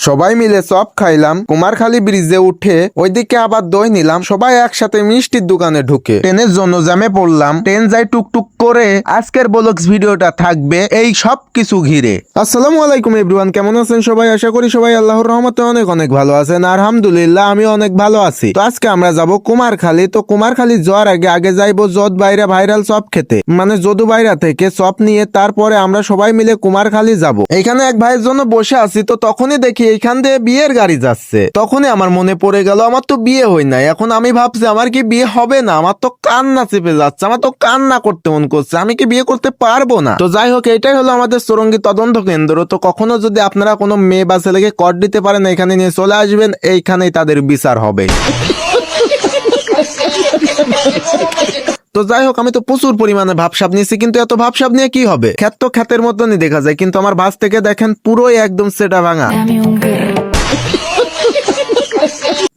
সবাই মিলে চপ খাইলাম, কুমারখালী ব্রিজে উঠে ওইদিকে আবার দই নিলাম, সবাই একসাথে মিষ্টির দোকানে ঢুকে ট্রেনের জন্য জ্যামে পড়লাম। ট্রেন যাই টুকটুক করে। আজকের ব্লগস ভিডিওটা থাকবে এই সব কিছু ঘিরে। আসসালামু আলাইকুম এভরিওয়ান, কেমন আছেন সবাই? আশা করি সবাই আল্লাহর রহমতে অনেক অনেক ভালো আছেন। আলহামদুলিল্লাহ আমি অনেক ভালো আছি। তো আজকে আমরা যাব কুমারখালী। তো কুমারখালী যাওয়ার আগে যাইবো জদ বাইরা ভাইরাল চপ খেতে, মানে যদু বাইরা থেকে চপ নিয়ে তারপরে আমরা সবাই মিলে কুমারখালী যাব। এখানে এক ভাইয়ের জন্য বসে আছি, তো তখনই দেখি এইখান দিয়ে বিয়ের গাড়ি যাচ্ছে। তখনই আমার মনে পড়ে গেল আমার তো বিয়ে হয় নাই। এখন আমি ভাবছি আমার কি বিয়ে হবে না? আমার তো কান্না চেপে যাচ্ছে, আমার তো কান্না করতে মন করছে, আমি কি বিয়ে করতে পারবো না? তো যাই হোক, এটাই হলো আমাদের চৌরঙ্গী তদন্ত কেন্দ্র। তো কখনো যদি আপনারা কোনো মেয়ে বা ছেলেকে কর দিতে পারেন, এখানে নিয়ে চলে আসবেন, এইখানেই তাদের বিচার হবে। তো যাই হোক, আমি তো প্রচুর পরিমাণে ভাবসাব নিয়েছি, কিন্তু এত ভাবসাব নিয়ে কি হবে? খ্যাত তো খ্যাতের মতনই দেখা যায়, কিন্তু আমার ভাস থেকে দেখেন পুরোই একদম সেটা ভাঙা,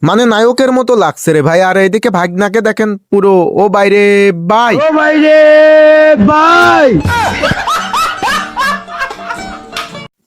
মানে নায়কের মতো লাগছে রে ভাই। আর এইদিকে ভাগনাকে দেখেন পুরো ও বাইরে ভাই, ও বাইরে ভাই।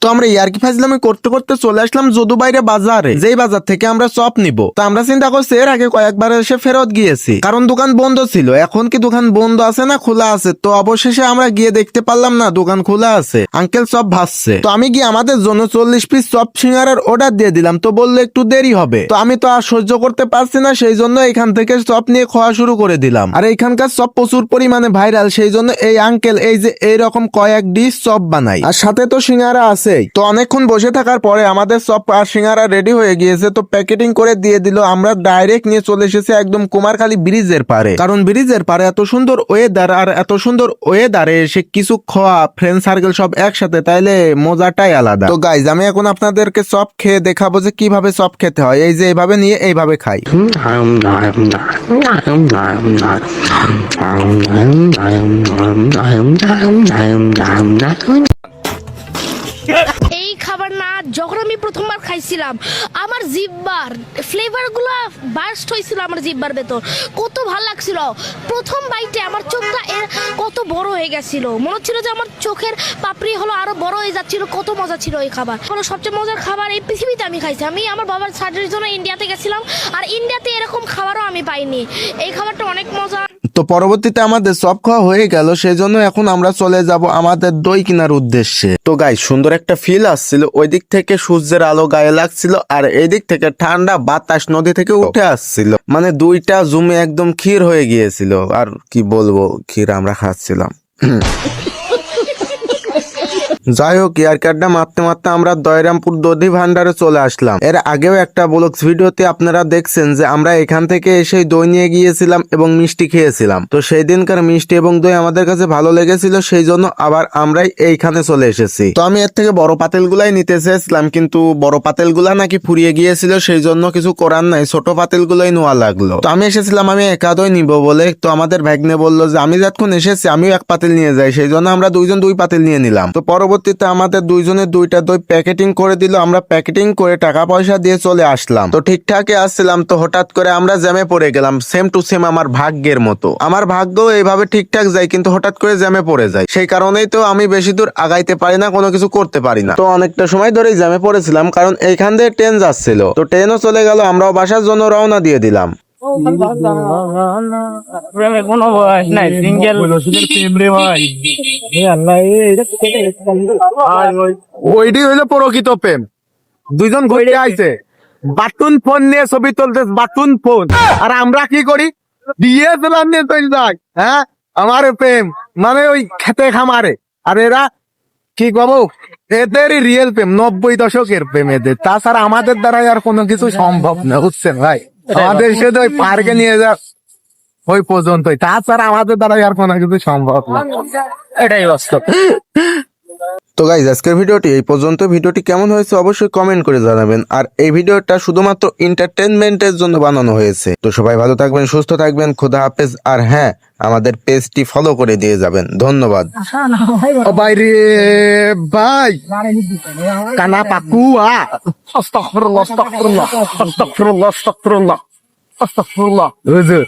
তো আমরা ইয়ার্কি ফাজলামি করতে করতে চলে আসলাম যদু বাইরে বাজারে, যেই বাজার থেকে আমরা চপ নিব। তো আমরা চিন্তা করছি এর আগে কয়েকবার এসে ফেরত গিয়েছি, কারণ দোকান বন্ধ ছিল। এখন কি দোকান বন্ধ আছে না খোলা আছে? তো অবশেষে আমরা গিয়ে দেখতে পারলাম না, দোকান খোলা আছে। আঙ্কেল চপ ভাজছে। তো আমি গিয়ে আমাদের জন্য 40 পিস চপ সিঙ্গারার অর্ডার দিয়ে দিলাম। তো বললো একটু দেরি হবে। তো আমি তো আর সহ্য করতে পারছি না, সেই জন্য এখান থেকে চপ নিয়ে খাওয়া শুরু করে দিলাম। আর এইখানকার চপ প্রচুর পরিমাণে ভাইরাল, সেই জন্য এই আঙ্কেল এই যে এইরকম কয়েক ডিশ চপ বানাই, আর সাথে তো সিঙ্গারা আছে। তো অনেকক্ষণ বসে থাকার পরে আমাদের চপ আর সিঙ্গারা রেডি হয়ে গিয়েছে। তো প্যাকেটিং করে দিয়ে দিল। আমরা ডাইরেক্ট নিয়ে চলে এসেছি একদম কুমারখালী ব্রিজের পারে, কারণ ব্রিজের পারে এত সুন্দর ওয়েদার, আর এত সুন্দর ওয়েদারে এসে কিছু খাওয়া, ফ্রেন্ড সার্কেল সব একসাথে, তাইলে মজাটাই আলাদা। তো গাইজ, আমি এখন আপনাদেরকে চপ খেয়ে দেখাবো যে কিভাবে চপ খেতে হয়। এই যে এইভাবে নিয়ে এইভাবে খাই। এই খাবার না যখন আমি প্রথমবার খাইছিলাম, আমার জিহ্বার ফ্লেভার গুলো বার্স্ট হয়েছিল আমার জিহ্বার ভেতর। কত ভালো লাগছিল প্রথম বাইটে, আমার চোখটা কত বড় হয়ে গেছিল, মনে হচ্ছিল যে আমার চোখের পাপড়ি হলো আরো বড় হয়ে যাচ্ছিল। কত মজা ছিল এই খাবার, হলো সবচেয়ে মজার খাবার এই পৃথিবীতে আমি খাইছি। আমি আমার বাবার সার্জারির জন্য ইন্ডিয়াতে গেছিলাম, আর ইন্ডিয়াতে এরকম খাবারও আমি পাইনি। এই খাবারটা অনেক মজা। তো পরবর্তীতে আমাদের চপ খাওয়া হয়ে গেল, সেই জন্য এখন আমরা চলে যাব আমাদের দই কেনার উদ্দেশ্যে। তো গাই, সুন্দর একটা ফিল আসছিল। ওই দিক থেকে সূর্যের আলো গায়ে লাগছিল, আর এই দিক থেকে ঠান্ডা বাতাস নদী থেকে উঠে আসছিল, মানে দুইটা জমে একদম ক্ষীর হয়ে গিয়েছিল। আর কি বলবো, ক্ষীর আমরা খাচ্ছিলাম। যাই হোক, এয়ারকার্ডটা মারতে মারতে আমরা দয়রামপুর দধি ভান্ডারে চলে আসলাম। এর আগেও একটা ব্লগস ভিডিওতে আপনারা দেখছেন যে আমরা এখান থেকে এসে দই নিয়ে গিয়েছিলাম এবং মিষ্টি খেয়েছিলাম। তো সেই দিনকার মিষ্টি এবং দই আমাদের কাছে ভালো লেগেছিল, সেই জন্য আবার আমরাই এইখানে চলে এসেছি। তো আমি এর থেকে বড় পাতিলগুলাই নিতে চেয়েছিলাম, কিন্তু বড় পাতিলগুলা নাকি ফুরিয়ে গিয়েছিল, সেই জন্য কিছু করার নাই, ছোট পাতিলগুলোই নেওয়া লাগলো। তো আমি এসেছিলাম আমি একা দই নিব বলে। তো আমাদের ভাগ্নে বললো যে আমি যতক্ষণ এসেছি আমিও এক পাতিল নিয়ে যাই, সেই জন্য আমরা দুইজন দুই পাতিল নিয়ে নিলাম। তো পরবর্তীতে আমাদের দুইজনের দুইটা দই প্যাকেটিং করে দিল। আমরা প্যাকেটিং করে টাকা পয়সা দিয়ে চলে আসলাম। তো ঠিকঠাকই আসছিলাম, তো হঠাৎ করে আমরা জ্যামে পড়ে গেলাম। সেম টু সেম আমার ভাগ্যের মতো। আমার ভাগ্য এইভাবে ঠিকঠাক যায়, কিন্তু হঠাৎ করে জ্যামে পড়ে যায়। সেই কারণেই তো আমি বেশি দূর আগাইতে পারি না, কোনো কিছু করতে পারি না। তো অনেকটা সময় ধরেই জ্যামে পড়েছিলাম, কারণ এইখান দিয়ে ট্রেন যাচ্ছিল। তো ট্রেনও চলে গেল, আমরাও বাসার জন্য রওনা দিয়ে দিলাম। কোনো বয়স নাই, সিঙ্গেল ওইটি হইলো প্রকৃত প্রেম। দুইজন ঘুরতে আইছে, বাটুন ফোন নিয়ে ছবি তুলতে, বাটুন ফোন। আর আমরা কি করি, দিয়ে দিলাম নিয়ে তৈরি যাই। হ্যাঁ, আমার প্রেম মানে ওই খেতে খামারে। আর এরা কি কবো, এদেরই রিয়েল প্রেম, 90 দশকের প্রেম এদের। তাছাড়া আমাদের দ্বারাই আর কোনো কিছু সম্ভব না, বুঝছেন ভাই? আমাদের শুধু ওই পার্কে নিয়ে যা ওই পর্যন্তই, তাছাড়া আমাদের দ্বারা আর কোনো কিছু সম্ভব না। এটাই বাস্তব। তো গাইজ, আজকের ভিডিওটি এই পর্যন্ত। ভিডিওটি কেমন হয়েছে অবশ্যই কমেন্ট করে জানাবেন। আর এই ভিডিওটা শুধুমাত্র এন্টারটেনমেন্টের জন্য বানানো হয়েছে। তো সবাই ভালো থাকবেন, সুস্থ থাকবেন, খোদা হাফেজ। আর হ্যাঁ, আমাদের পেজটি ফলো করে দিয়ে যাবেন। ধন্যবাদ। বাইরে ভাই কানা পাকুয়া। আস্তাগফিরুল্লাহ, আস্তাগফিরুল্লাহ, আস্তাগফিরুল্লাহ, আস্তাগফিরুল্লাহ, আস্তাগফিরুল্লাহ। হুজুর